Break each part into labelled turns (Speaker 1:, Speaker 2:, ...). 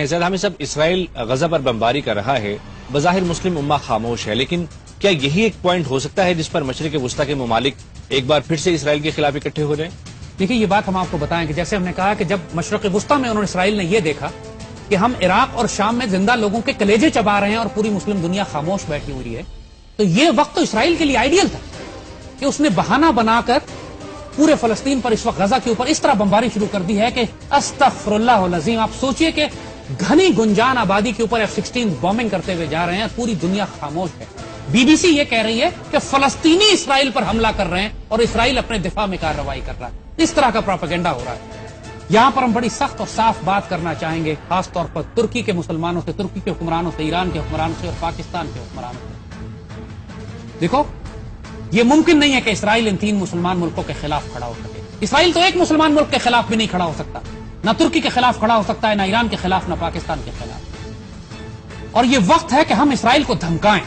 Speaker 1: زید حامد صاحب، اسرائیل غزہ پر بمباری کر رہا ہے، بظاہر مسلم امہ خاموش ہے، لیکن کیا یہی ایک پوائنٹ ہو سکتا ہے جس پر مشرق وسطیٰ کے ممالک ایک بار پھر سے اسرائیل کے خلاف اکٹھے ہو جائیں؟
Speaker 2: دیکھیے، یہ بات ہم آپ کو بتائیں کہ جیسے ہم نے کہا کہ جب مشرق وسطیٰ میں اسرائیل نے یہ دیکھا کہ ہم عراق اور شام میں زندہ لوگوں کے کلیجے چبا رہے ہیں اور پوری مسلم دنیا خاموش بیٹھی ہوئی ہے، تو یہ وقت تو اسرائیل کے لیے آئیڈیل تھا کہ اس نے بہانہ بنا کر پورے فلسطین پر اس وقت غزہ کے اوپر اس طرح بمباری شروع کر دی ہے کہ استغفر اللہ العظیم، آپ سوچئے کہ گھنی گنجان آبادی کے اوپر F-16 بومبنگ کرتے ہوئے جا رہے ہیں، پوری دنیا خاموش ہے۔ BBC یہ کہہ رہی ہے کہ فلسطینی اسرائیل پر حملہ کر رہے ہیں اور اسرائیل اپنے دفاع میں کارروائی کر رہا ہے۔ اس طرح کا پروپیگنڈا ہو رہا ہے۔ یہاں پر ہم بڑی سخت اور صاف بات کرنا چاہیں گے، خاص طور پر ترکی کے مسلمانوں سے، ترکی کے حکمرانوں سے، ایران کے حکمرانوں سے اور پاکستان کے حکمرانوں سے۔ دیکھو، یہ ممکن نہیں ہے کہ اسرائیل ان 3 مسلمان ملکوں کے خلاف کھڑا ہو سکے۔ اسرائیل تو ایک مسلمان ملک کے خلاف بھی نہیں کھڑا ہو سکتا، نہ ترکی کے خلاف کھڑا ہو سکتا ہے، نہ ایران کے خلاف، نہ پاکستان کے خلاف۔ اور یہ وقت ہے کہ ہم اسرائیل کو دھمکائیں۔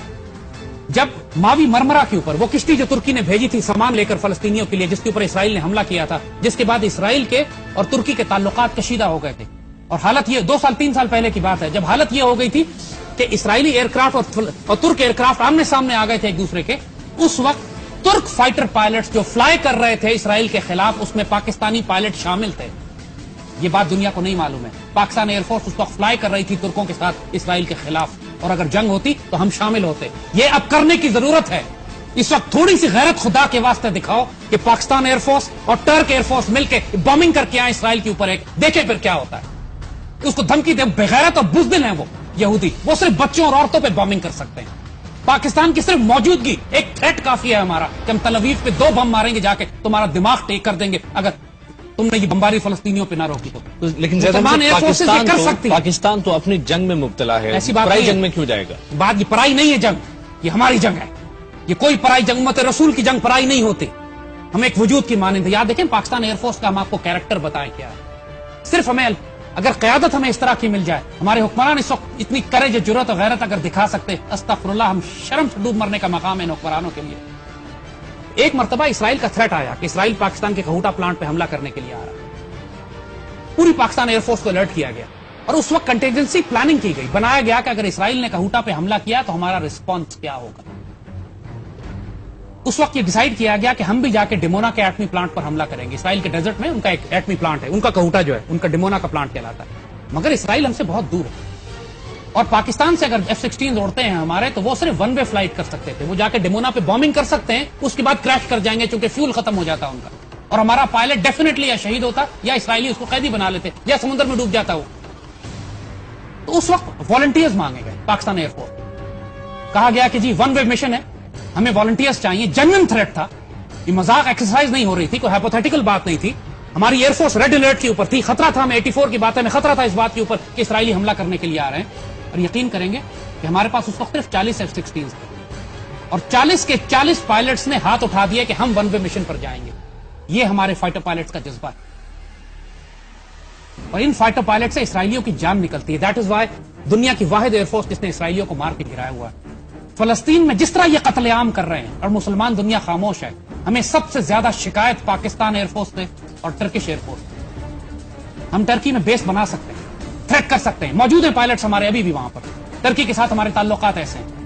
Speaker 2: جب ماوی مرمرا کے اوپر وہ کشتی جو ترکی نے بھیجی تھی سامان لے کر فلسطینیوں کے لیے، جس کے اوپر اسرائیل نے حملہ کیا تھا، جس کے بعد اسرائیل کے اور ترکی کے تعلقات کشیدہ ہو گئے تھے، اور حالت یہ 2-3 سال پہلے کی بات ہے، جب حالت یہ ہو گئی تھی کہ اسرائیلی ایئر کرافٹ اور ترک ایئر کرافٹ آمنے سامنے آ گئے تھے ایک دوسرے کے، اس وقت ترک فائٹر پائلٹس جو فلائی کر رہے تھے اسرائیل کے خلاف، اس میں پاکستانی پائلٹ شامل تھے۔ یہ بات دنیا کو نہیں معلوم ہے۔ پاکستان ایئر فورس اس وقت فلائی کر رہی تھی ترکوں کے ساتھ اسرائیل کے خلاف، اور اگر جنگ ہوتی تو ہم شامل ہوتے۔ یہ اب کرنے کی ضرورت ہے۔ اس وقت تھوڑی سی غیرت خدا کے واسطے دکھاؤ کہ پاکستان ایئر فورس اور ٹرک ایئر فورس مل کے بمبنگ کر کے آئے اسرائیل کے اوپر، ایک دیکھیں پھر کیا ہوتا ہے۔ اس کو دھمکی دے، بغیرت اور بزدل ہیں وہ یہودی، وہ صرف بچوں اور عورتوں پہ بمبنگ کر سکتے ہیں۔ پاکستان کی صرف موجودگی ایک تھریٹ کافی ہے ہمارا کہ ہم تل اویو پہ 2 بم ماریں گے جا کے، تمہارا دماغ ٹیک کر دیں گے اگر تم نے یہ بمباری فلسطینیوں پہ نہ روکی تو۔
Speaker 1: لیکن پاکستان تو اپنی جنگ میں مبتلا ہے،
Speaker 2: ایسی بات
Speaker 1: پرائی جنگ میں کیوں جائے گا؟
Speaker 2: بات یہ پرائی نہیں ہے جنگ، یہ ہماری جنگ ہے۔ یہ کوئی پرائی جنگ، امت رسول کی جنگ پرائی نہیں ہوتی، ہم ایک وجود کی مانند ہیں۔ یاد دیکھیں پاکستان ایئر فورس کا ہم آپ کو کیریکٹر بتائیں کیا ہے۔ صرف ہمیں اگر قیادت ہمیں اس طرح کی مل جائے، ہمارے حکمران اس وقت اتنی کریج، جرأت اور غیرت اگر دکھا سکتے، استغفر اللہ، ہم شرم سے ڈوب مرنے کا مقام ہے ان حکمرانوں کے لیے۔ ایک مرتبہ اسرائیل کا تھریٹ آیا کہ اسرائیل پاکستان کے کہوٹا پلانٹ پہ حملہ کرنے کے لیے آ رہا ہے۔ پوری پاکستان ایئر فورس کو الرٹ کیا گیا اور اس وقت کنٹینجنسی پلاننگ کی گئی، بنایا گیا کہ اگر اسرائیل نے کہوٹا پہ حملہ کیا تو ہمارا رسپانس کیا ہوگا۔ اس وقت یہ ڈیسائیڈ کیا گیا کہ ہم بھی جا کے ڈیمونا کے ایٹمی پلانٹ پر حملہ کریں گے۔ اسرائیل کے ڈیزرٹ میں ان کا ایک ایٹمی پلانٹ ہے، ان کا کہوٹا جو ہے ان کا ڈیمونا کا پلانٹ کہلاتا ہے، مگر اسرائیل ہم سے بہت دور ہے، اور پاکستان سے اگر F-16 اڑتے ہیں ہمارے تو وہ صرف 1 وے فلائٹ کر سکتے تھے، وہ جا کے ڈیمونا پہ بامبنگ کر سکتے ہیں، اس کے بعد کریش کر جائیں گے چونکہ فیول ختم ہو جاتا ان کا، اور ہمارا پائلٹ ڈیفینیٹلی یا شہید ہوتا یا اسرائیلی اس کو قیدی بنا لیتے یا سمندر میں ڈوب جاتا ہو۔ تو اس وقت والنٹیئرز مانگے گئے پاکستان ایئر فورس، کہا گیا کہ جی 1 وے مشن ہے، ہمیں والنٹیئرز چاہیے۔ جنون تھریٹ تھا، یہ مذاق ایکسرسائز نہیں ہو رہی تھی، کوئی ہائپوتھیٹیکل بات نہیں تھی۔ ہماری ایئر فورس ریڈ الرٹ کے اوپر تھی، خطرہ تھا، ہمیں 84 کی بات ہے، ہمیں خطرہ تھا اس بات کے اوپر کہ اسرائیلی حملہ کرنے کے لیے آ رہے ہیں۔ اور یقین کریں گے کہ ہمارے پاس اس وقت صرف 40 F-16 تھے، اور 40 کے 40 پائلٹس نے ہاتھ اٹھا دیا کہ ہم 1 وے مشن پر جائیں گے۔ یہ ہمارے فائٹر پائلٹس کا جذبہ ہے، اور ان فائٹر پائلٹ سے اسرائیلیوں کی جان نکلتی ہے۔ دیٹ از وائی دنیا کی واحد ایئر فورس جس نے اسرائیلیوں کو مار کے گرایا ہوا ہے۔ فلسطین میں جس طرح یہ قتل عام کر رہے ہیں اور مسلمان دنیا خاموش ہے، ہمیں سب سے زیادہ شکایت پاکستان ایئر فورس سے اور ٹرکش ایئر فورس سے۔ ہم ٹرکی میں بیس بنا سکتے ہیں، تھریٹ کر سکتے ہیں، موجود ہیں پائلٹس ہمارے ابھی بھی وہاں پر۔ ٹرکی کے ساتھ ہمارے تعلقات ایسے ہیں،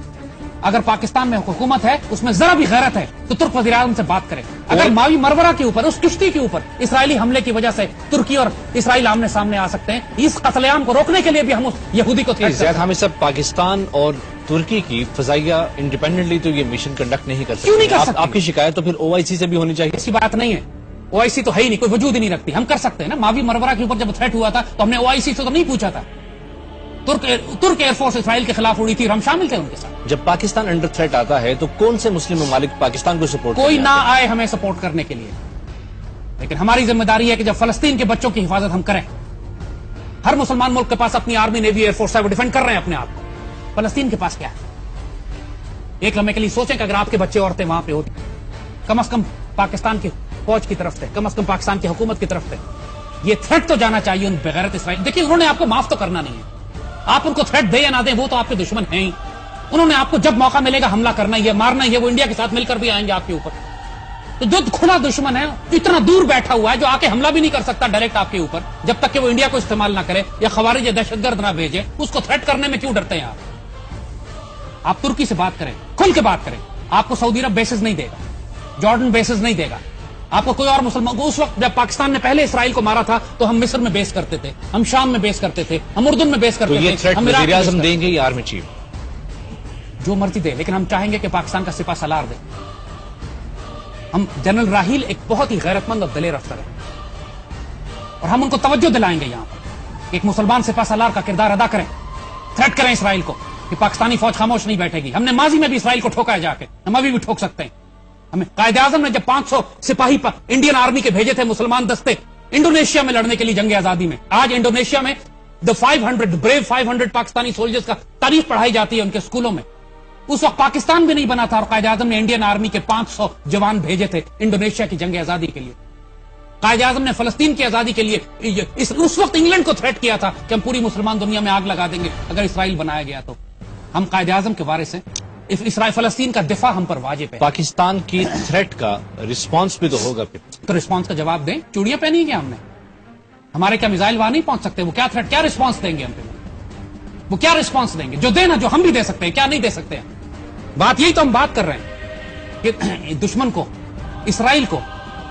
Speaker 2: اگر پاکستان میں حکومت ہے، اس میں ذرا بھی غیرت ہے تو ترک وزیر اعظم سے بات کرے۔ اگر ماوی مرورہ کے اوپر، اس کشتی کے اوپر اسرائیلی حملے کی وجہ سے ترکی اور اسرائیل آمنے سامنے آ سکتے ہیں، اس قتل عام کو روکنے کے لیے بھی ہم اس یہودی کو
Speaker 1: زید حامد صاحب، پاکستان اور ترکی کی فضائیہ انڈیپینڈنٹلی تو یہ مشن کنڈکٹ نہیں کر سکتے،
Speaker 2: کیوں نہیں کر سکتے؟
Speaker 1: آپ کی شکایت تو پھر OIC سے بھی ہونی چاہیے۔
Speaker 2: ایسی بات نہیں ہے، OIC تو ہے ہی نہیں، کوئی وجود ہی نہیں رکھتی، ہم کر سکتے ہیں نا۔ ماوی مرورہ کے اوپر جب تھریٹ ہوا تھا تو ہم نے OIC سے تو نہیں پوچھا تھا، ترک ایئر فورس اسرائیل کے خلاف اڑی تھی اور ہم شامل تھے ان کے ساتھ۔
Speaker 1: جب پاکستان انڈر تھریٹ آتا ہے تو کون سے مسلم ممالک پاکستان کو سپورٹ؟
Speaker 2: کوئی نہ آئے ہمیں سپورٹ کرنے کے لیے، لیکن ہماری ذمہ داری ہے کہ جب فلسطین کے بچوں کی حفاظت ہم کریں۔ ہر مسلمان ملک کے پاس اپنی آرمی، نیوی، ایئر فورس ہے، وہ ڈیفینڈ کر رہے ہیں اپنے آپ کو۔ فلسطین کے پاس کیا ہے؟ ایک لمحے کے لیے سوچیں کہ اگر آپ کے بچے عورتیں وہاں پہ ہوتی، کم از کم پاکستان کی فوج کی طرف سے، کم از کم پاکستان کی حکومت کی طرف سے یہ تھریٹ تو جانا چاہیے ان بغیرت اسرائیل۔ دیکھیے، انہوں نے آپ کو معاف تو کرنا نہیں ہے، آپ ان کو تھریٹ دیں یا نہ دیں، وہ تو آپ کے دشمن ہیں ہی۔ انہوں نے آپ کو جب موقع ملے گا حملہ کرنا ہی ہے، مارنا ہی ہے، وہ انڈیا کے ساتھ مل کر بھی آئیں گے آپ کے اوپر۔ تو جو کھلا دشمن ہے اتنا دور بیٹھا ہوا ہے جو آ کے حملہ بھی نہیں کر سکتا ڈائریکٹ آپ کے اوپر جب تک کہ وہ انڈیا کو استعمال نہ کرے یا خوارج یا دہشت گرد نہ بھیجے، اس کو تھریٹ کرنے میں کیوں ڈرتے ہیں آپ ترکی سے بات کریں، کھل کے بات کریں. آپ کو سعودی عرب بیسز نہیں دے گا، جارڈن بیسز نہیں دے گا، آپ کو کوئی اور مسلمان. اس وقت جب پاکستان نے پہلے اسرائیل کو مارا تھا تو ہم مصر میں بیس کرتے تھے، ہم شام میں بیس کرتے تھے، ہم اردن میں بیس کرتے
Speaker 1: تو یہ
Speaker 2: تھے،
Speaker 1: تھریٹ
Speaker 2: ہم عراق
Speaker 1: وزیر
Speaker 2: میں بیس
Speaker 1: اعظم
Speaker 2: کرتے
Speaker 1: دیں گے یا آرمی چیف؟
Speaker 2: جو مرضی دے، لیکن ہم چاہیں گے کہ پاکستان کا سپاہ سالار دے. ہم جنرل راحیل ایک بہت ہی غیرت مند اور دلیر افسر ہے، اور ہم ان کو توجہ دلائیں گے یہاں پر کہ ایک مسلمان سپاہ سالار کا کردار ادا کریں، تھریٹ کریں اسرائیل کو کہ پاکستانی فوج خاموش نہیں بیٹھے گی. ہم نے ماضی میں بھی اسرائیل کو ٹھوکا ہے جا کے، ہم ابھی بھی ٹھوک سکتے ہیں. ہمیں قائد اعظم نے جب 500 سپاہی انڈین آرمی کے بھیجے تھے مسلمان دستے انڈونیشیا میں لڑنے کے لیے جنگ آزادی میں، آج انڈونیشیا میں دا 500 بریو 500 پاکستانی سولجرز کا تاریخ پڑھائی جاتی ہے ان کے اسکولوں میں. اس وقت پاکستان بھی نہیں بنا تھا اور قائد اعظم نے انڈین آرمی کے 500 جوان بھیجے تھے انڈونیشیا کی جنگ آزادی کے لیے. قائد اعظم نے فلسطین کی آزادی کے لیے اس وقت انگلینڈ کو تھریٹ کیا تھا کہ ہم پوری مسلمان دنیا میں آگ لگا دیں گے اگر اسرائیل بنایا گیا تو. ہم قائد اعظم کے وارث ہیں، اسرائیل فلسطین کا دفاع ہم پر واجب ہے.
Speaker 1: پاکستان کی تھریٹ کا رسپانس بھی تو ہوگا پھر.
Speaker 2: تو رسپانس کا جواب دیں. چوڑیاں پہنی ہیں کیا ہم نے؟ ہمارے کیا میزائل وہاں نہیں پہنچ سکتے؟ وہ کیا تھریٹ، کیا رسپانس دیں گے ہم پہ؟ وہ کیا رسپانس دیں گے جو دینا، جو ہم بھی دے سکتے ہیں، کیا نہیں دے سکتے ہیں؟ بات یہی تو ہم بات کر رہے ہیں کہ دشمن کو، اسرائیل کو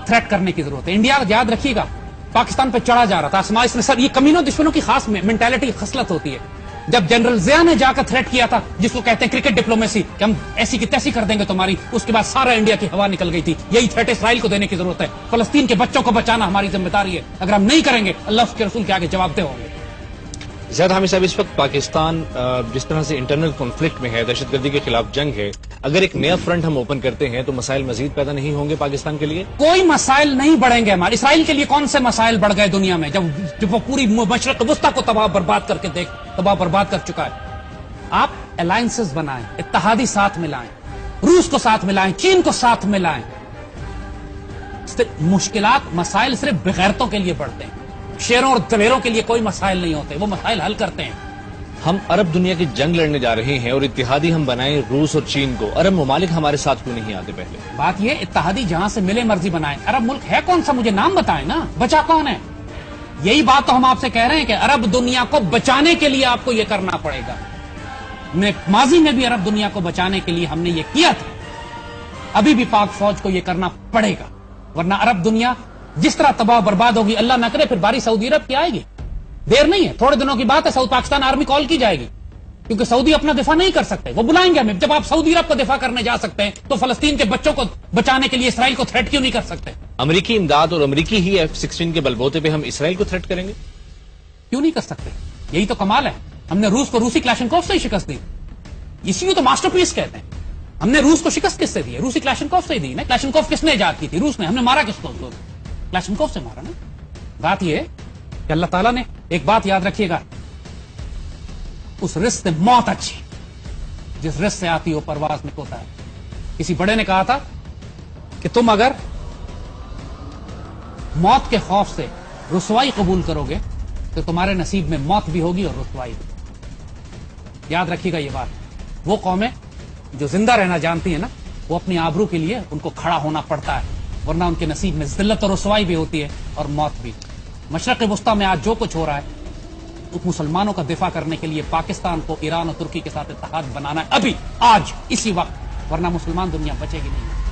Speaker 2: تھریٹ کرنے کی ضرورت ہے. انڈیا یاد رکھیے گا پاکستان پہ چڑھا جا رہا تھا آسمان اس نے سر. یہ کمینوں دشمنوں کی خاص مینٹالٹی خصلت ہوتی ہے. جب جنرل ضیاء نے جا کر تھریٹ کیا تھا جس کو کہتے ہیں کرکٹ ڈپلومیسی کہ ہم ایسی کی تیسی کر دیں گے تمہاری، اس کے بعد سارا انڈیا کی ہوا نکل گئی تھی. یہی تھریٹ اسرائیل کو دینے کی ضرورت ہے. فلسطین کے بچوں کو بچانا ہماری ذمہ داری ہے. اگر ہم نہیں کریں گے اللہ اس کے رسول کے آگے جواب دہ ہوں گے.
Speaker 1: زیاد حامد صاحب، اس وقت پاکستان جس طرح سے انٹرنل کانفلکٹ میں ہے، دہشت گردی کے خلاف جنگ ہے، اگر ایک نیا فرنٹ ہم اوپن کرتے ہیں تو مسائل مزید پیدا نہیں ہوں گے پاکستان کے لیے؟
Speaker 2: کوئی مسائل نہیں بڑھیں گے ہمارے. اسرائیل کے لیے کون سے مسائل بڑھ گئے دنیا میں جب وہ پوری مشرق وسطیٰ کو تباہ برباد کر چکا ہے. آپ الائنسز بنائیں، اتحادی ساتھ ملائیں، روس کو ساتھ ملائیں، چین کو ساتھ ملائیں. مشکلات، مسائل صرف بغیرتوں کے لیے بڑھتے ہیں، شیروں اور دلیروں کے لیے کوئی مسائل نہیں ہوتے. وہ مسائل حل کرتے ہیں.
Speaker 1: ہم عرب دنیا کی جنگ لڑنے جا رہے ہیں اور اتحادی ہم بنائیں روس اور چین کو، عرب ممالک ہمارے ساتھ کیوں نہیں آتے؟ پہلے
Speaker 2: بات یہ اتحادی جہاں سے ملے مرضی بنائیں. عرب ملک ہے کون سا؟ مجھے نام بتائیں نا. بچا کون ہے؟ یہی بات تو ہم آپ سے کہہ رہے ہیں کہ عرب دنیا کو بچانے کے لیے آپ کو یہ کرنا پڑے گا. ماضی میں بھی عرب دنیا کو بچانے کے لیے ہم نے یہ کیا تھا، ابھی بھی پاک فوج کو یہ کرنا پڑے گا، ورنہ عرب دنیا جس طرح تباہ برباد ہوگی، اللہ نہ کرے پھر باری سعودی عرب کی آئے گی. دیر نہیں ہے، تھوڑے دنوں کی بات ہے، سعودی پاکستان آرمی کال کی جائے گی، کیونکہ سعودی اپنا دفاع نہیں کر سکتے. وہ بلائیں گے ہمیں. جب آپ سعودی عرب کو دفاع کرنے جا سکتے ہیں تو فلسطین کے بچوں کو بچانے کے لیے اسرائیل کو تھریٹ کیوں نہیں کر سکتے؟
Speaker 1: امریکی امداد اور امریکی ہی F-16 کے بلبوتے پہ ہم اسرائیل کو تھریٹ کریں گے؟
Speaker 2: کیوں نہیں کر سکتے؟ یہی تو کمال ہے. ہم نے روس کو روسی کلاشنکوف سے ہی شکست دی. اسی کو تو ماسٹر پیس کہتے ہیں. ہم نے روس کو شکست کس سے دی ہے؟ روسی کلاشنکوف سے ہی دی نا. کلاشنکوف کس نے ایجاد کی تھی؟ روس نے. ہم نے مارا کس کو؟ کلاشنکوف سے مارا نا. بات یہ ہے کہ اللہ تعالیٰ نے ایک بات یاد رکھیے گا، اس رزق سے موت اچھی جس رزق سے آتی ہو پرواز میں کوتا ہے. کسی بڑے نے کہا تھا کہ تم اگر موت کے خوف سے رسوائی قبول کرو گے تو تمہارے نصیب میں موت بھی ہوگی اور رسوائی بھی. یاد رکھیے گا یہ بات. وہ قومیں جو زندہ رہنا جانتی ہیں نا، وہ اپنی آبرو کے لیے ان کو کھڑا ہونا پڑتا ہے، ورنہ ان کے نصیب میں ذلت اور رسوائی بھی ہوتی ہے اور موت بھی. مشرق وسطیٰ میں آج جو کچھ ہو رہا ہے، مسلمانوں کا دفاع کرنے کے لیے پاکستان کو ایران اور ترکی کے ساتھ اتحاد بنانا ہے ابھی، آج، اسی وقت، ورنہ مسلمان دنیا بچے گی نہیں.